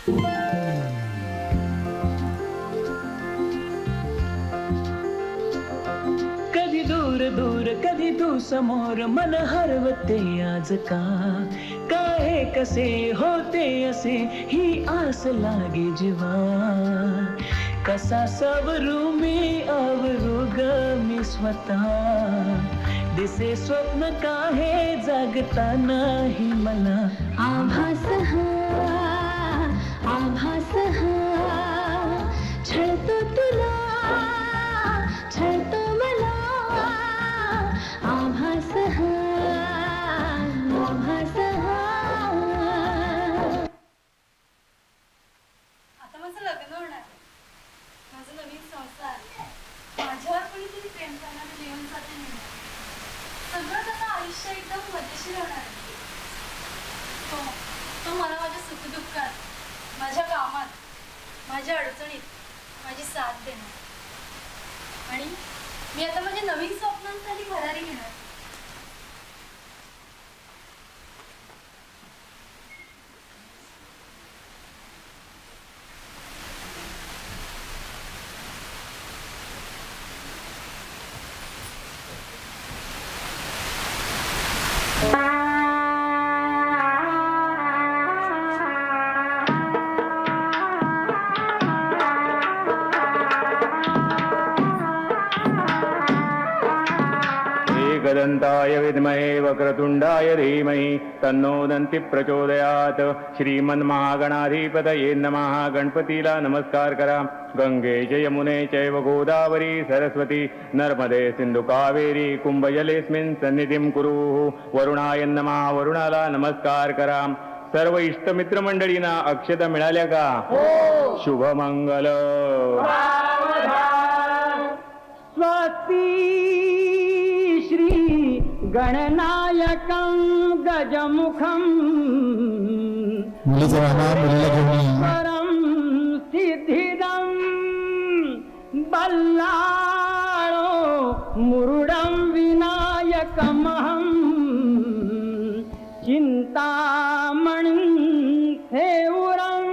कधी दूर दूर कधी तू समोर मन हरवते आज का काय कसे होते असे ही आस लागे जीवा कसा सवरू मी आवरू ग मी स्वतः दिसे स्वप्न काहे जागता नाही मला आभास छळतो तुला छळतो मला आभास आता माझं लग्न होणार माझं नवीन संसार माझ्यावर कोणीतरी प्रेम करणारं जीवन साथी मिळणार सगळं त्याचं आयुष्य एकदम मजेशीर होणार तो मला माझ्या सुखदुःखात माझ्या कामात माझ्या अडचणीत माझी साथ देणार आणि मी आता माझ्या नवीन स्वप्नांसाठी भरारी घेणार एकदन्ताय विद्महे वक्रतुण्डाय धीमहि तन्नो दन्ति प्रचोदयात् श्रीमन्महागणाधिपतये नमः गणपतीला नमस्कार करा गंगे च यमुने चैव गोदावरी सरस्वती नर्मदे सिंधु कावेरी कुंभजलेऽस्मिन् सन्निधिं कुरु वरुणाय नमः वरुणाला नमस्कार करा सर्व इष्टमित्र मंडळींना अक्षता मिळाल्या का शुभमंगल स्वस्ति श्री गणनायकं गजमुखं परं सिद्धिदं बल्लाळो मुरुडं विनायकमहं चिन्तामणिं सेवुरं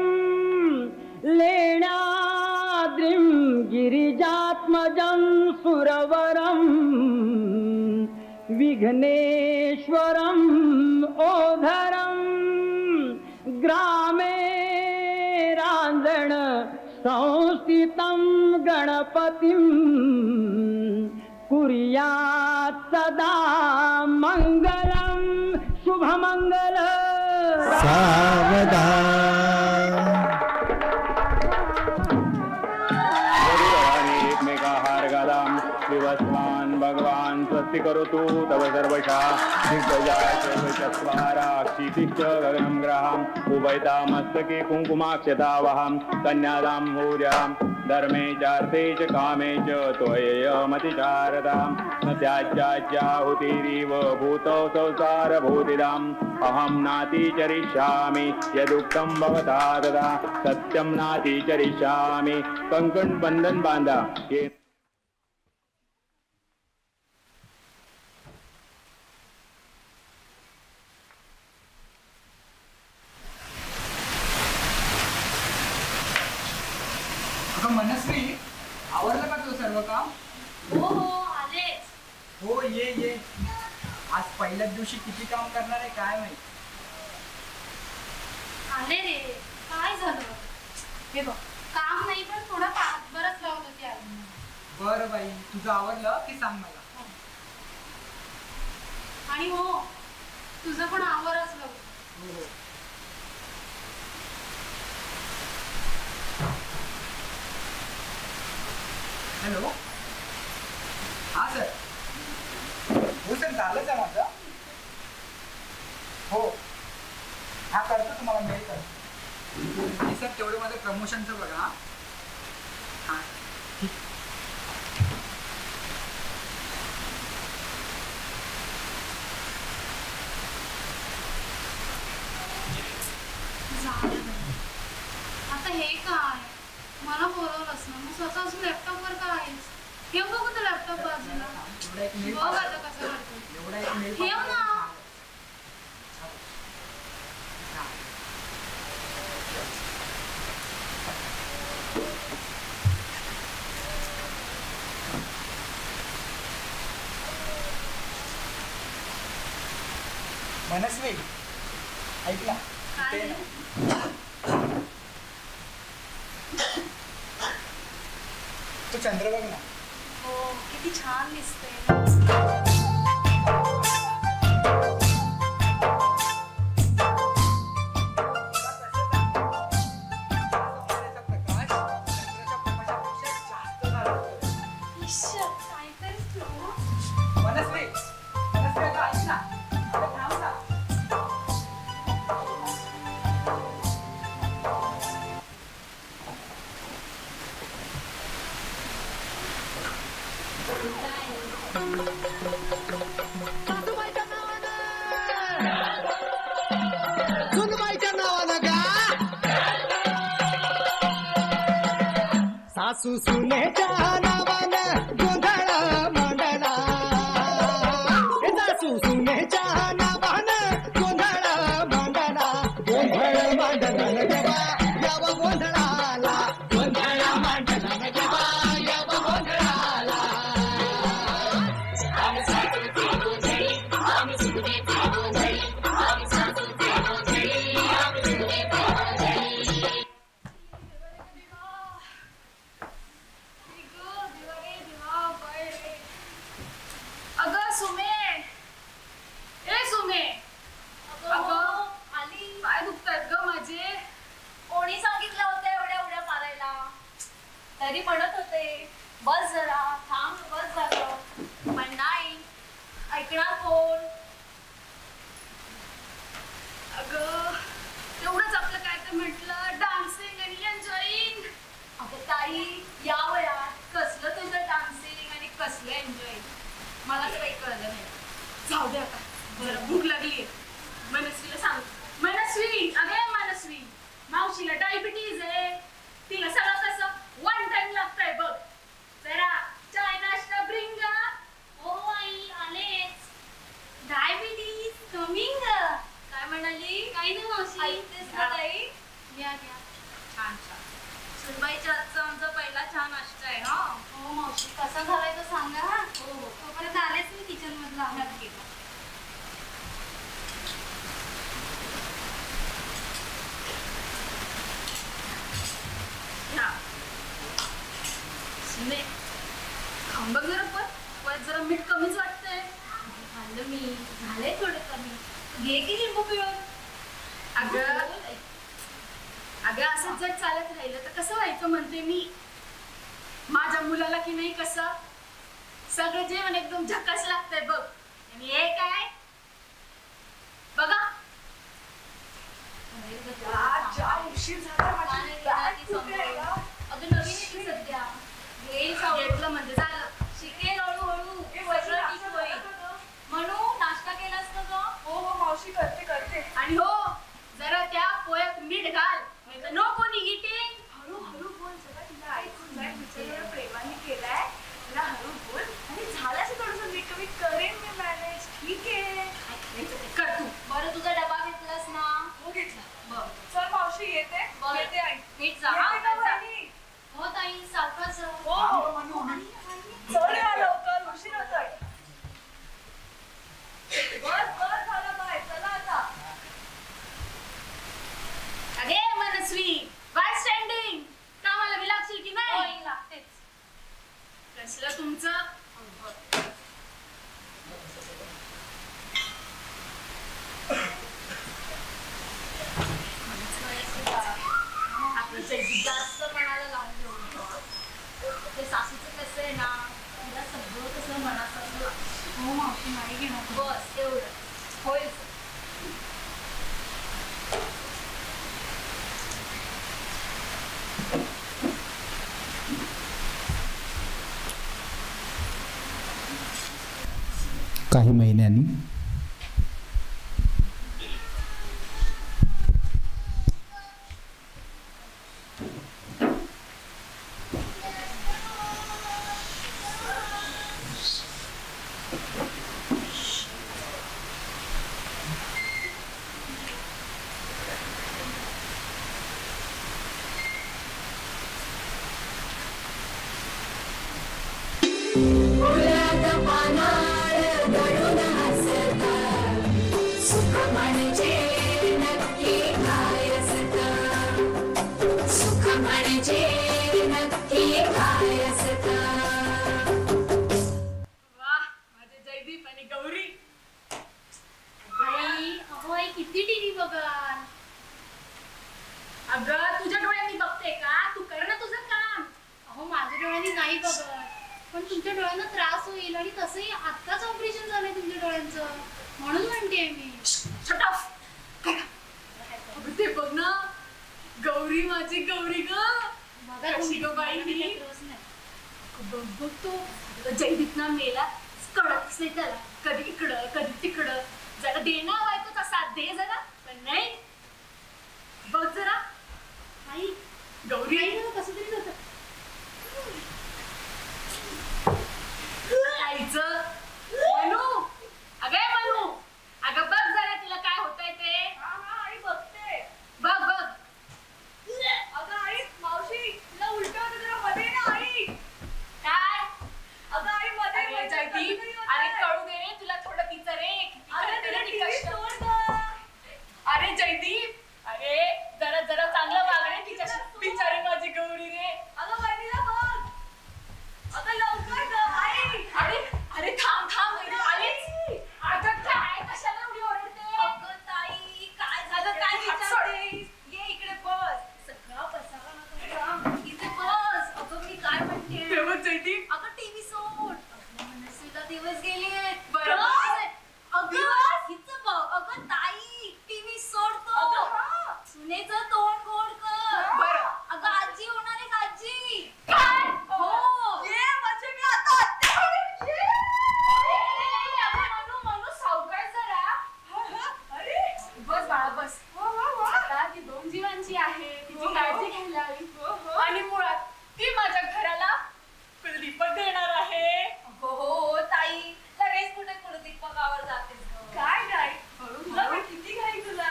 लेण्याद्रिं गिरिजात्मजं सुरवरं विघ्नेश्वरं ओधरं ग्रामे रांजण संस्थितं गणपतिं कुर्यात् सदा मंगलं शुभमंगल सावधान विवस्वान् भगवान् स्वस्ति करोतु तव सर्वशः दिग्गजाक्षितिश्च गगनं ग्रहाम् उभयतामस्तके कुङ्कुमाक्षतावहं कन्यादां भूर्यां धर्मे चार्थे च कामे च त्वयमतिचारतां न त्याज्याहुतिरिव भूतौ संसारभूतिदाम् अहं नातिचरिष्यामि यदुक्तं भवता तदा सत्यं नातिचरिष्यामि कंकण बंधन बांधा ये मनस्वी आवडलं का तो सर्व काम हो आलेच हो ये आज पहिल्याच दिवशी किती काम करणार आहे काय माहित आले रे काय झालं हे बघ काम नाही पण थोडं बरंच लावत होती आई बरं बाई तुझं आवडलं की सांग मला आणि हो तुझं पण आवरच लावत हो हॅलो हा सर हो सर झालंच आहे माझं हो हा करतो तुम्हाला मेल करतो सर तेवढं माझं प्रमोशनचं बघा हां ठीक आता हे काय मला बोलवलंस ना मग स्वतःच लॅपटॉप वर काय आहेस ठेव बघू तू लॅपटॉप बाजूला बघ आता कसं करतो ठेव ना मनस्वी ऐक ना काय? ते तू चंद्र बघ ना. हो किती छान दिसते. सुनबाईच्या नावानं का सासू सुनेच्या नावानं गोंधळ मांडला सासू सुनेच्या नावानं गोंधळ मांडला गोंधळ मांडला जेव्हा याव गोंधळाला गोंधळ मांडला जेव्हा याव गोंधळाला तरी म्हणत होते बस जरा थांब बस झालं पण नाही ऐकणार कोण. अगं तेवढंच आपलं काय तर म्हटलं डान्सिंग आणि एन्जॉईंग. अगं ताई या वयात कसलं तुझं डान्सिंग आणि कसलं एन्जॉईंग मला तर काही कळलं नाही. जाऊ दे आता बरं भूक लागली. मनस्वीला सांग मनस्वी अगे मनस्वी मावशीला डायबिटीज आहे तिला सगळं कसं वन टाइम लागतंय बघ जरा चाय नाश्ता ब्रिंग. हो आई आलेच. Diabetes coming. काय म्हणाली? काही नाही मावशी ऐकतेस ना ताई. घ्या घ्या छान छान. सुनबाईच्या आजचा आमचा पहिला छान नाश्ता आहे. हा हो मावशी कसा झालाय तो सांगा. हा हो हो तोपर्यंत आलेच मी किचन मधला नक्की. बघ जरा पण जरा मीठ कमीच वाटतंय. खाल्लं मी झालंय थोडं कमी. घे की लिंबू पिळून. अगं अगं असं जर चालत राहिलं तर कसं व्हायचं म्हणते मी. माझ्या मुलाला की नाही कसं सगळं जेवण एकदम झकास लागतंय बघ आणि हे काय बघा उशीर झाला. अगं नवीन येते सध्या घेतलं म्हणजे झालं. शिकेल हळूहळू सगळं ठीक होईल. म्हणून नाश्ता केलास का ग? हो हो मावशी करते करते. आणि हो जरा त्या पोह्यात मीठ घाल नाही तर नो कोणी इटिंग. हळूहळू बोल सगळं तिला ऐकून जाईल. बिचारीला प्रेमाने केलाय तिला हळू बोल आणि झालं असं थोडंसं मीठ कमी करेन मी मॅनेज. ठीक आहे कर तू. बरं तुझा डबा घेतलास ना? हो घेतला. बरं चल मावशी येते. येते आई मीठ जा. हो ताई सावकाश. चल या लवकर उशीर होतोय. बस बस झालं बाय चला आता. अगे मनस्वी बाय स्टँडिंग कामाला बी लागशील की नाही? लागतेच. कसलं तुमचं आपलं जास्त मनाला लावून ते सासूचं कसं आहे ना तिला सगळं कसं मनाचं असं. हो मावशी नाही घेणार बस एवढं होईल. काही महिन्यांनी फुलाचा पानाळ दळून हसत म्हणजे नक्की काय असतं. वाह माझे जयदीप आणि गौरी. अहो आई किती टीव्ही बघा. अगं तुझ्या डोळ्यांनी बघते का? तू कर ना तुझं काम. अहो माझ्या डोळ्यांनी नाही बघत, पण तुमच्या डोळ्यांना त्रास होईल आणि तसंही आत्ताच ऑपरेशन झालंय तुमच्या डोळ्यांचं, म्हणून म्हणते मी. Shut up. अगं ते बघ ना, गौरी माझी गौरी ग. बघा कशी ग बाई ही? बघ बघ तो जयदीप ना मेला कळतच नाही त्याला. कधी इकडं कधी तिकडं. जरा देणं बायकोचा साथ दे जरा. पण नाही बघ जरा आई गौरी. कसं तरी होतं. आईचं मनू. अगं मनू, अगं बघ जरा तिला काय होतंय ते. आई बघते. बघ बघ. अगं आई मावशी तिला उलट होतं जरा मध्ये ना आई. काय? अगं आई मध्ये जयदीप अरे कळू दे रे तुला थोडं तिचं रे. अरे जयदीप अरे जरा जरा चांगलं वाग रे तिच्याशी. बिचारी माझी गौरी रे. अगं बहिणीला बघ. अगं लवकर ग आई. अरे अरे थांब थांब वहिनी आलीच. अगं काय कशाला एवढी ओरडते? अगं ताई काय झालं काय विचारते? ये इकडे बस. सगळा पसारा नका इथे बस. अगं मी काय म्हणते तेव्हा जयदीप अगं टीव्ही सोड. अगं मनस्वीला दिवस गेले. बरोबर. अगं हिचं बघ. अगं ताई टीव्ही सोडतो. अगं सुनेचं तोंड गोड कर. बरं. अगं आजी होणार आहे का आजी? काय? हो ये म्हणजे मी आता आत्या होणार. ये अगं मनू सावकाश जरा. अरे बस बाळा बस. आता ती 2 जीवांची आहे, तिची काळजी घ्यायला हवी. आणि मुळात ती माझ्या घराला कुलदीपक देणार आहे. हो ताई लगेच कुठे कुलदीपकावर जातेस काय नाही. हळू किती घाई तुला.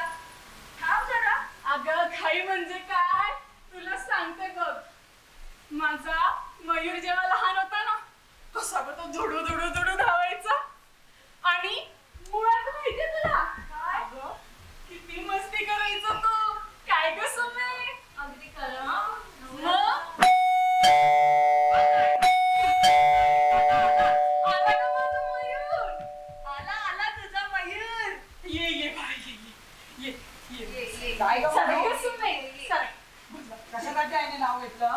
थांब जरा. अगं घाई म्हणजे काय तुला सांगते बघ. माझा मयूर जेव्हा लहान होता ना कसा ग तो झुडू झुडू झुडू धावायचा. आणि मुळात माहितीये तुला अगं किती मस्ती करायचा तो. काय ग सुमे? अगदी खरं. मग आला का माझा मयूर? आला तुझा मयूर. ये ये बाई ये ये ये. काय गं सगळं मनू? सुमे सर. कशासाठी आईने नाव घेतलं?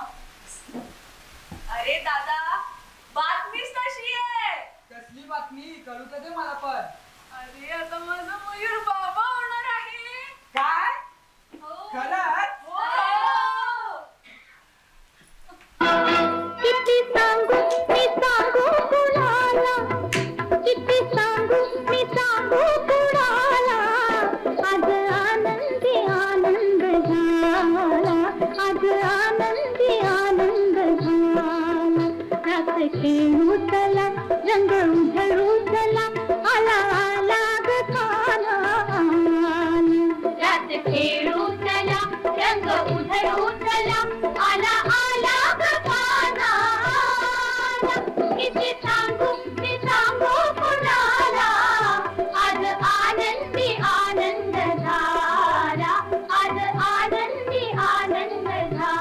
अरे दादा बातमीच तशी आहे. कसली बातमी कळू तर दे मला पण. अरे आता माझा मयूर बाबा होणार आहे. काय हो. खरंच? हो. किती सांगू मी सांगू कुणाला, किती सांगू मी सांगू कुणाला. आज आनंदी आनंद झाला, आज आनंदी आनंद झाला. रात खेळू चला रंग उधळू चला, आला आला ग काना. रात खेळू चला रंग उधळू चला, आला आला ग काना. किती सांगू मी सांगू कुणाला. आज आनंदी आनंद झाला, आज आनंदी आनंद झाला.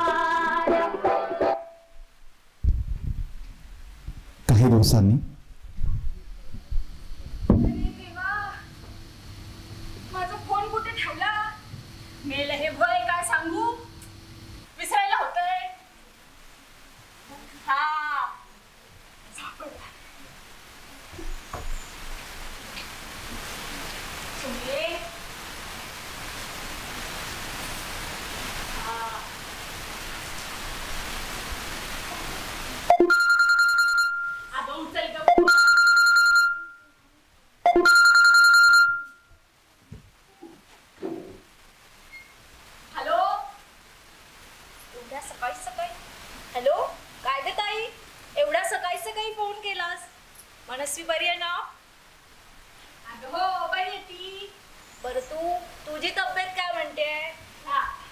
काही दिवसांनी अरे देवा माझा फोन कुठे ठेवला? मेल हे भय काय सांगू. विसरायला होतंय. हा सापडला. सुमे. हा अगं उचल ग. हॅलो. एवढ्या सकाळी सकाळी. हॅलो काय ग ताई एवढ्या सकाळी सकाळी फोन केलास? मनस्वी बरी आहे ना? अगं हो बरी आहे ती. बरं तुझी तब्येत काय म्हणते?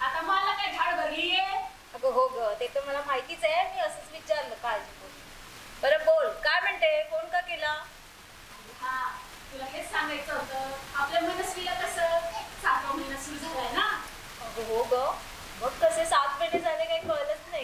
आता मला काय झाड भरली आहे? अगं हो ग ते तर मला माहितीच आहे. मी असंच विचारलं काळजी करून. बरं बोल काय म्हणते? फोन का केला? हा तुला हेच सांगायचं होतं. आपल्या मनस्वीला कसं 7वा महिना सुरू झालाय ना. अगं हो ग मग कसे 7 महिने झाले काही कळलंच नाही.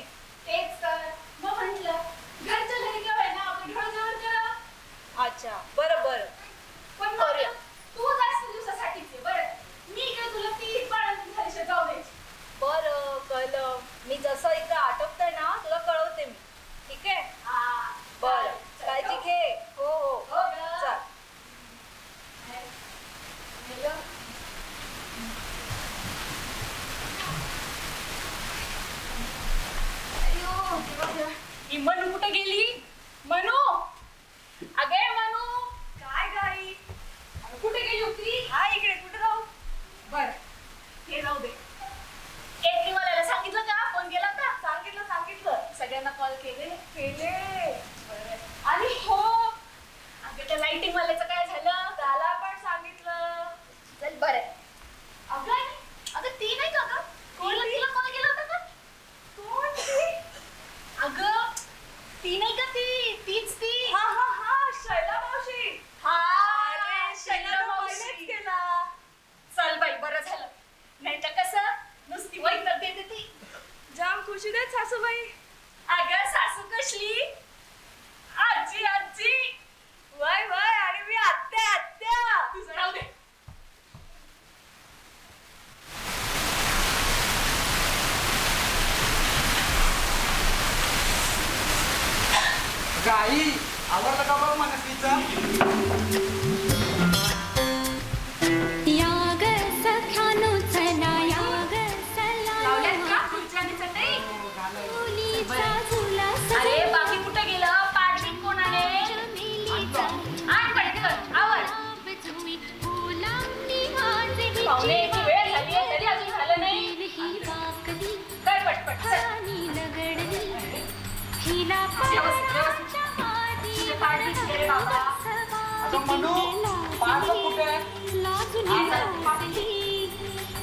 ही मनू कुठे गेली? मनू, अगे मनू. काय गाई? कुठे गेली होती? हा इकडे. कुठे राहू? बर हे राहू दे. एक निवाल्याला सांगितलं का? फोन केला होता? सांगितलं. सगळ्यांना कॉल केले. आणि हो अगं त्या लाइटिंग वाल्याचं काय झालं? त्याला पण सांगितलं. चल बरं. अगं ती नाही का? तिला कॉल केला होता का? कोण ती? अगं ती नाही का? तीच ती. हा शैला मावशी. अरे शैला मावशी केला. चल बाई बरं झालं. नाही तर कसं नुसती वैतर देते ती. जाम खुशी देत सासूबाई. अगं सासू कसली? आजी. वय आणि मी आत्या. तुझं राहू दे. गाई आवडलं का बघ मनस्वीचं? याग सख्यानो चला याग सला लावल्यात का खुर्ची आणि चटई? मुलीचा झुला अरे बाकी कुठे गेलं? पाठीत कोणाने? आण पटकन आवर. पाहुणे याची वेळ झाली आहे तरी अजून झालं नाही. कर पटपट. तुझे पाठ दिसले रे बाबा. अगं मनू पाठ बघ कुठे आहे?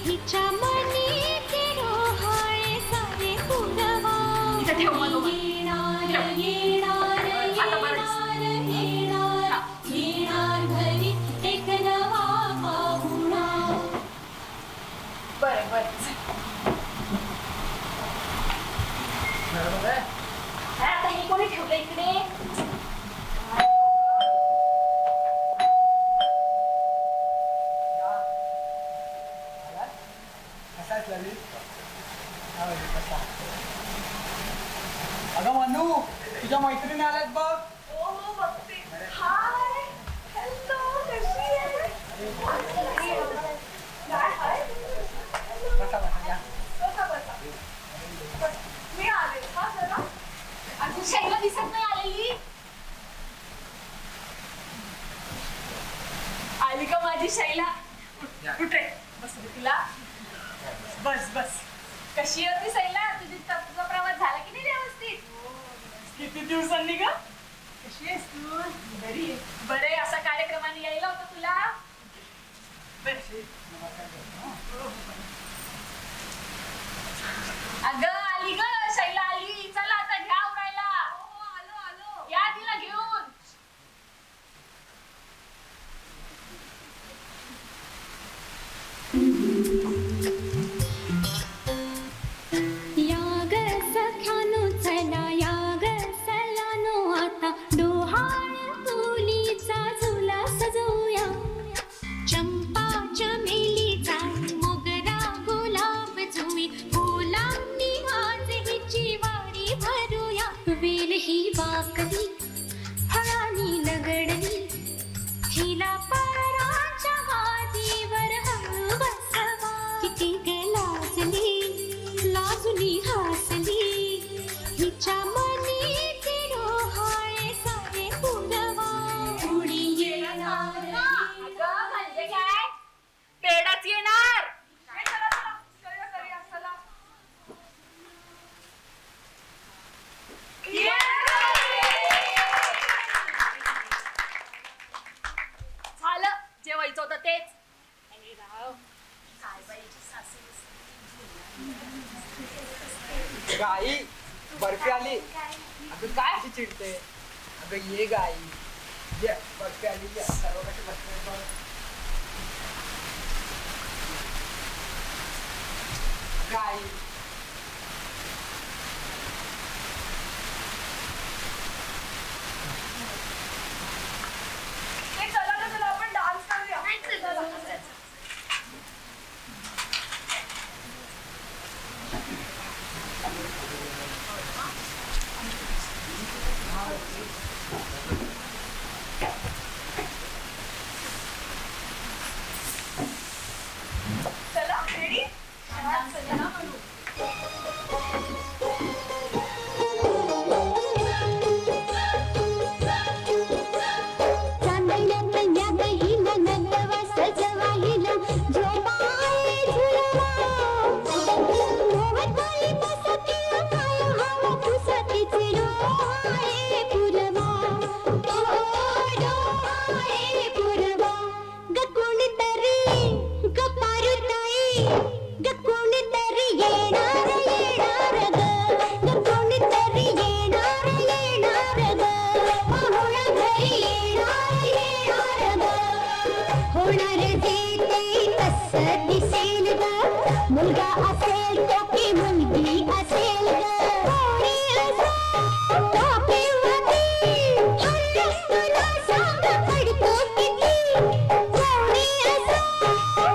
हिच्या मनी ते रोहाळे सारे पुरवा इथे ठेव मनू. येणार घरी एक नवा पाहुणा. बरं आता हे कोणी ठेवलं इकडे? अगं मनू तुझ्या मैत्रिणी आल्यात बघ. हो बघते. हाय हॅलो कशी आहे? बसा. मी आले हा जरा. अजून शैला दिसत नाही आलेली. आली का माझी शैला? कुठे बस तिला. बस. कशी होती शैला? तुझा प्रवास झाला की नाही व्यवस्थित? किती दिवसांनी ग? कशी आहेस तू? बरी आहे. बरे असा कार्यक्रमाने यायला होतं तुला. अगं आली ग शैला आली. चला आता घ्या उरायला. आलो. या तिला घेऊन. याग सख्यानो चला याग सलानो आता डोहाळ तुलीचा झुला सजवूया. चंपा चमेलीचा मोगरा गुलाब जुई फुलांनी आज हिची वारी भरूया. वेल ही वाकली फळांनी लगडली हिला पराच्या गादीवर हळू बसवा. किती लाजली हसली हिच्या मनी ते रोहाळे सारे पुरवा. उडी येणार अगं म्हणजे काय? पेडाच येणार. झालं जेवायचं होतं तेच. अरे राव काय बाईची सासू. गाई बर्फी आली. अगं काय अशी चिडते? अगं ये गाई ये. बर्फी आली ये. सर्व कशी बसते गाई. चला आपण डान्स करूया. चला रेडी. असेल तो की मुलगी असेल कोणी असो तो किंवा ती हर तुला सांग पडतो किती कोणी असो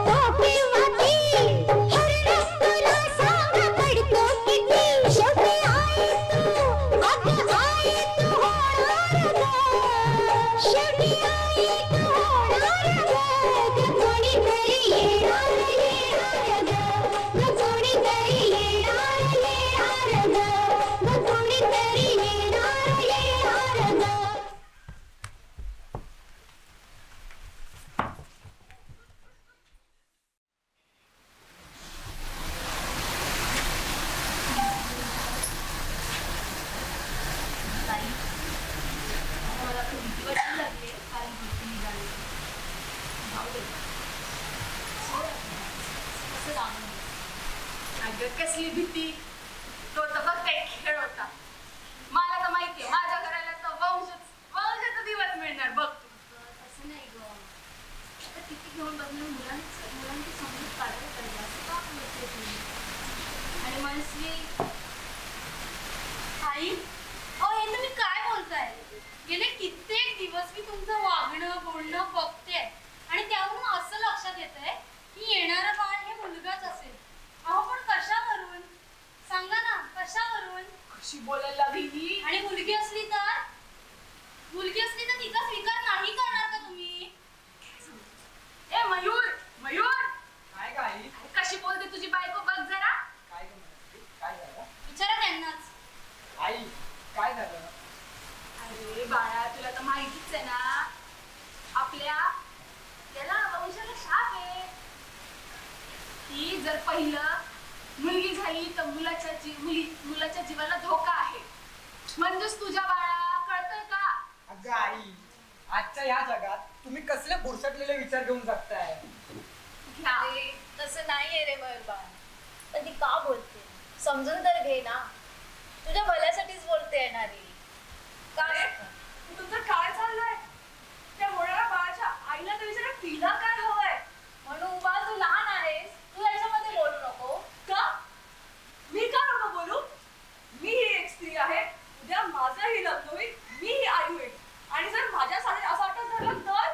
तो किंवा ती हर तुला सांग पडतो किती शेवटी आई तू अगं आई तू होणार ग शेवटी आई तू होणार ग कोणीतरी येणार ग कोणीतरी येणार ग कोणीतरी येणार ग ताई मला खूप भीती वाटायला लागली कारण भीती निघाली भाऊ दे कसं लागलं अगं कसली भीती तो तर फक्त एक खेळ होता मला तर माहितीये माझ्या घराला तर वंशाचा दिवस मिळणार बघ तू असं नाही ग आता किती घेऊन बघणं मुलांची समजूत काढायला पाहिजे असं का बोलते तुम्ही आणि मनस्वी आई हे तुम्ही काय बोलताय गेले कित्येक दिवस मी तुमचं वागणं बोलणं बघते आणि त्यावरून असं लक्षात येतंय की येणारं बाळ हे मुलगाच असेल अहो पण कशावरून सांगा ना कशावरून कशी बोलायला लागली आणि मुलगी असली तर तिचा स्वीकार नाही करणार का तुम्ही ए मयूर काय गाई कशी बोलते तुझी बायको बघ जरा काय झालं विचारा त्यांनाच आई काय झालं अरे बाळा तुला तर माहितीच आहे ना आपल्या त्याला वंशाला शाप आहे ती जर पहिलं मुलगी झाली तर मुलाच्या जीवाला धोका आहे म्हणजेच तुझ्या बाळा कळतंय का अगं आई आजच्या ह्या जगात तुम्ही कसले बुरसटलेले विचार घेऊन जगताय घ्या तसं नाहीये रे मयूर बाळ पण ती का बोलते समजून तर घे ना तुझ्या भल्यासाठीच बोलते येणारी काय तुझं काय चाललंय त्या होणाऱ्या बाळाच्या आईला तर विचारा तिला काय हवंय म्हणून बाळ तू लहान आहेस तू याच्यामध्ये बोलू नको का मी का नको बोलू मी ही एक स्त्री आहे उद्या माझंही लग्न होईल मी ही आई होईल आणि जर माझ्यासाठी असं अटक झालं तर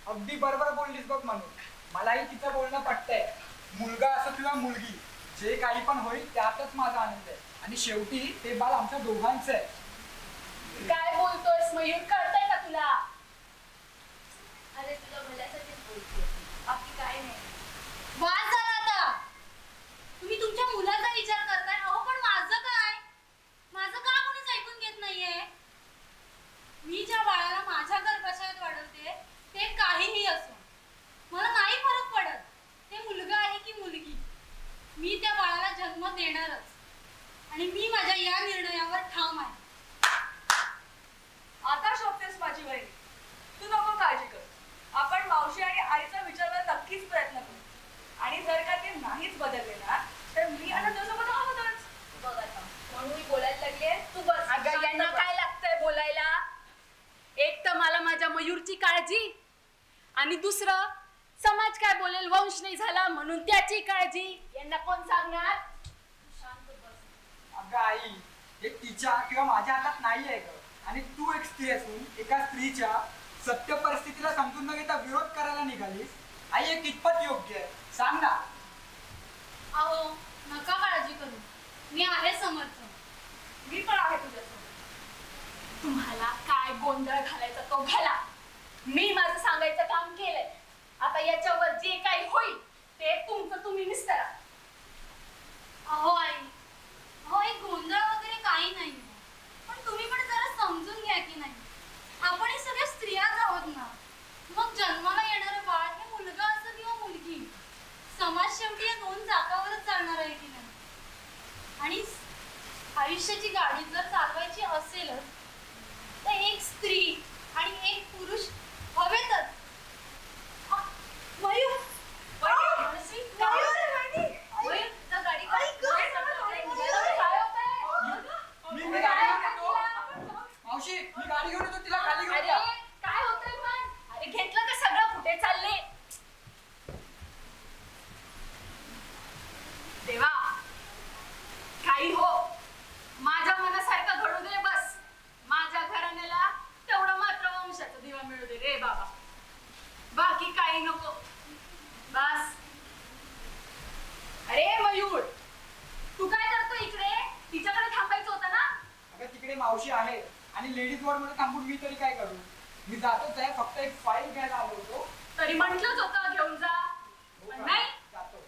अगदी बरोबर बोललीस बघ म्हणून मलाही तिचं बोलणं पटतंय मुलगा असो किंवा मुलगी जे काही पण होईल त्यातच माझा आनंद आहे आणि शेवटी ते बाळ आमच्या दोघांचं आहे काय बोलतोयस मयूर कळतंय का तुला अरे तुला भल्यासाठीच बोलते बाकी काय नाही वाद झाला आता तुम्ही तुमच्या मुलाचा विचार करताय अहो पण माझं का कोणीच ऐकून घेत नाहीये मी ज्या बाळाला माझ्या गर्भाशयात वाढवते ते काहीही असो मला नाही फरक पडत ते मुलगा आहे की मुलगी मी त्या बाळाला जन्म देणारच आणि मी माझ्या या निर्णयावर ठाम आहे आता शोधतेस माझी बहीण तू नको काळजी कर आपण मावशी आणि आईचा विचारायला नक्कीच प्रयत्न करू आणि जर का ते नाहीच बदलले ना तर मी आता तुझ्यासोबत आहोतच बघ आता म्हणून मी बोलायला लागले तू बस अगं यांना काय लागतंय बोलायला एक तर मला माझ्या मयूरची काळजी आणि दुसरं समाज काय बोलेल वंश नाही झाला म्हणून त्याची काळजी यांना कोण सांगणार शांत बस अगं आई हे तिच्या किंवा माझ्या हातात नाही आहे ग आणि तू एक स्त्री असून एका स्त्रीच्या सत्य परिस्थितीला समजून न घेता विरोध करायला निघालीस आई हे कितपत योग्य आहे सांग ना अहो नका काळजी करू मी आहे समर्थ मी पण आहे तुझ्यासोबत तुम्हाला काय गोंधळ घालायचा तो घाला मी माझं सांगायचं काम केलंय आता याच्यावर जे काही होईल ते तुमचं तुम्ही निस्तरा अहो आई अहो एक गोंधळ वगैरे काही नाही पण तुम्ही पण जरा समजून घ्या की नाही आपण हे सगळ्या स्त्रियाच आहोत ना मग जन्माला येणारं बाळ हे मुलगा असो किंवा मुलगी समाज शेवटी या दोन चाकावरच चालणार आहे की नाही आणि आयुष्याची गाडी जर चालवायची असेलच तर एक स्त्री आणि एक पुरुष हवेतच मयूर मावशी मी गाडी घेऊन येतो तिला खाली घेऊन अरे जा. काय होतंय पण अरे घेतलं का सगळं कुठे चालले देवा आणि लेडीज वॉर्ड मध्ये थांबून मी तरी काय करू? मी जातोच आहे, फक्त एक फाईल घ्यायला आलो होतो. तरी म्हटलंच होतं घेऊन जा, हो पण का? नाही. जातो.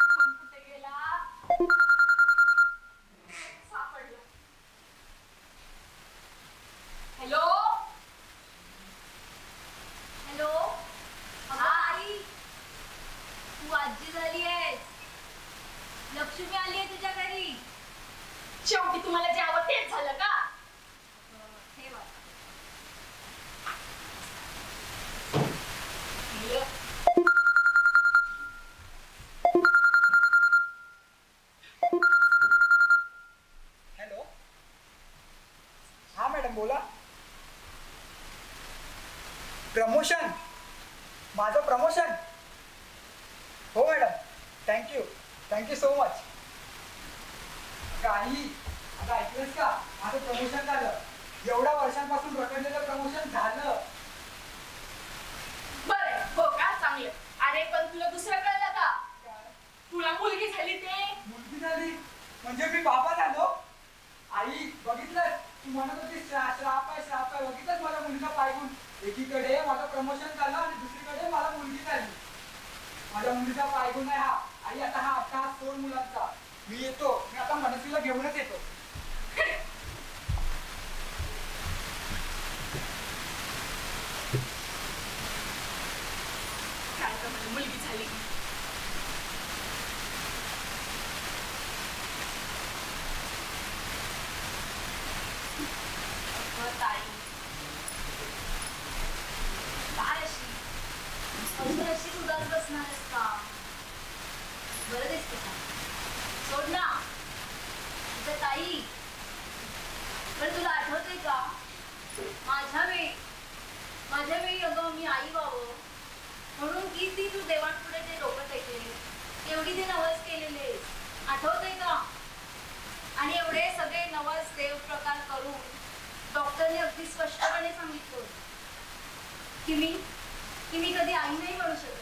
फोन कुठे गेला? सापडला. हॅलो हॅलो, अगं आई, तू आजी झाली आहेस. लक्ष्मी आली आहे तुझ्या घरी. शेवटी तुम्हाला जे हवं तेच झालं का? हे बघ. हॅलो, हा मॅडम बोला. प्रमोशन, माझं प्रमोशन. हो मॅडम, थँक्यू सो मच. काही आता ऐकलंस का, माझं प्रमोशन झालं. एवढ्या वर्षांपासून रखडलेलं प्रमोशन झालं. बरं, हो का, चांगलं. अरे पण तुला दुसरं कळलं का? तुला मुलगी झाली ते. मुलगी झाली म्हणजे मी बाबा झालो. आई बघितलं, तू म्हणत होती श्राप आहे, बघितलंच माझ्या मुलीला पायगून. एकीकडे माझं प्रमोशन झालं आणि दुसरीकडे मला मुलगी झाली. माझ्या मुलीचा पायगुण आहे हा. आई आता हा अट्टहास सोड मुलांचा. मी येतो, मी आता मनस्वीला घेऊनच येतो. काय तर मला मुलगी झाली. अगं ताई, काय अजून अशी उदास बसणार आहेस का? बरं दिसते का? सोड ना. तुझ्या ताई, पण तुला आठवतंय का माझ्या वेळी अगं मी आई व्हावं म्हणून किती तू देवांपुढे ते डोकं टेकले, एवढी ते नवस केलेले आठवतंय का? आणि एवढे सगळे नवस देव प्रकार करून डॉक्टरने अगदी स्पष्टपणे सांगितलं की मी कधी आई नाही बनू शकत.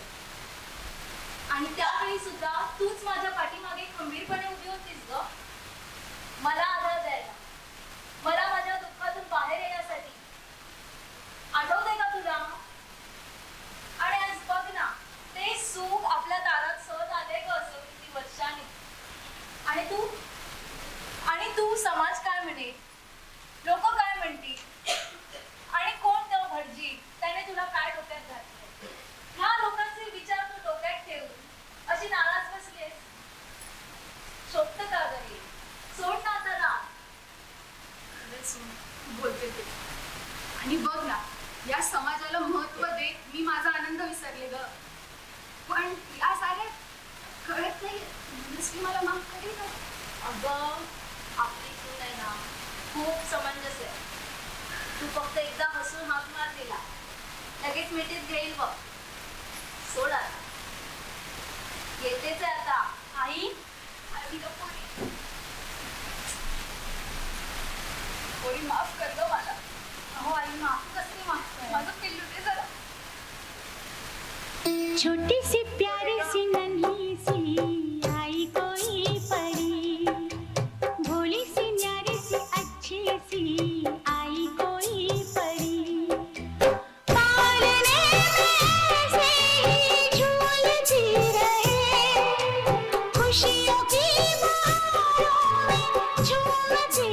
आणि त्यावेळी सुद्धा तूच माझ्या पाठीमागे खंबीरपणे उभी होतीस ग, मला आधार द्यायला, मला माझ्या दुःखातून बाहेर येण्यासाठी. आठवतंय का तुला? आणि आज बघ ना, ते सुख आपल्या दारात सहज आले ग असं किती वर्षांनी. आणि तू समाज काय म्हणे, लोक काय म्हणतील, आणि कोण तो भटजी त्याने तुला काय डोक्यात घातलं? ह्या लोकांचे विचार तू डोक्यात ठेवून अशी नाराज बसलीस. शोभत का गरी? सोड ना आता राग. बोलते ते. आणि बघ ना, या समाजाला महत्व देत मी माझा आनंद विसरले ग. पण या साऱ्यात कळत नाही मनस्वी मला माफ करेल का? अगं आपली सून आहे ना, खूप समंजस आहे. तू फक्त एकदा हसून हाक मार तिला, लगेच मिठीत घेईल बघ. सोड आता, येतेच आहे आता. आई कोणी माफ कर ग मला. अहो आई, माफ कसं माफ कर, माझं पिल्लू ते जरा. छोटी सी प्यारी सी नन्ही सी आई कोई परी, भोली सी न्यारी सी अच्छी सी आई कोई परी, पालने में ऐसे ही झूलती रहे, खुशियों की बहारों में झूमती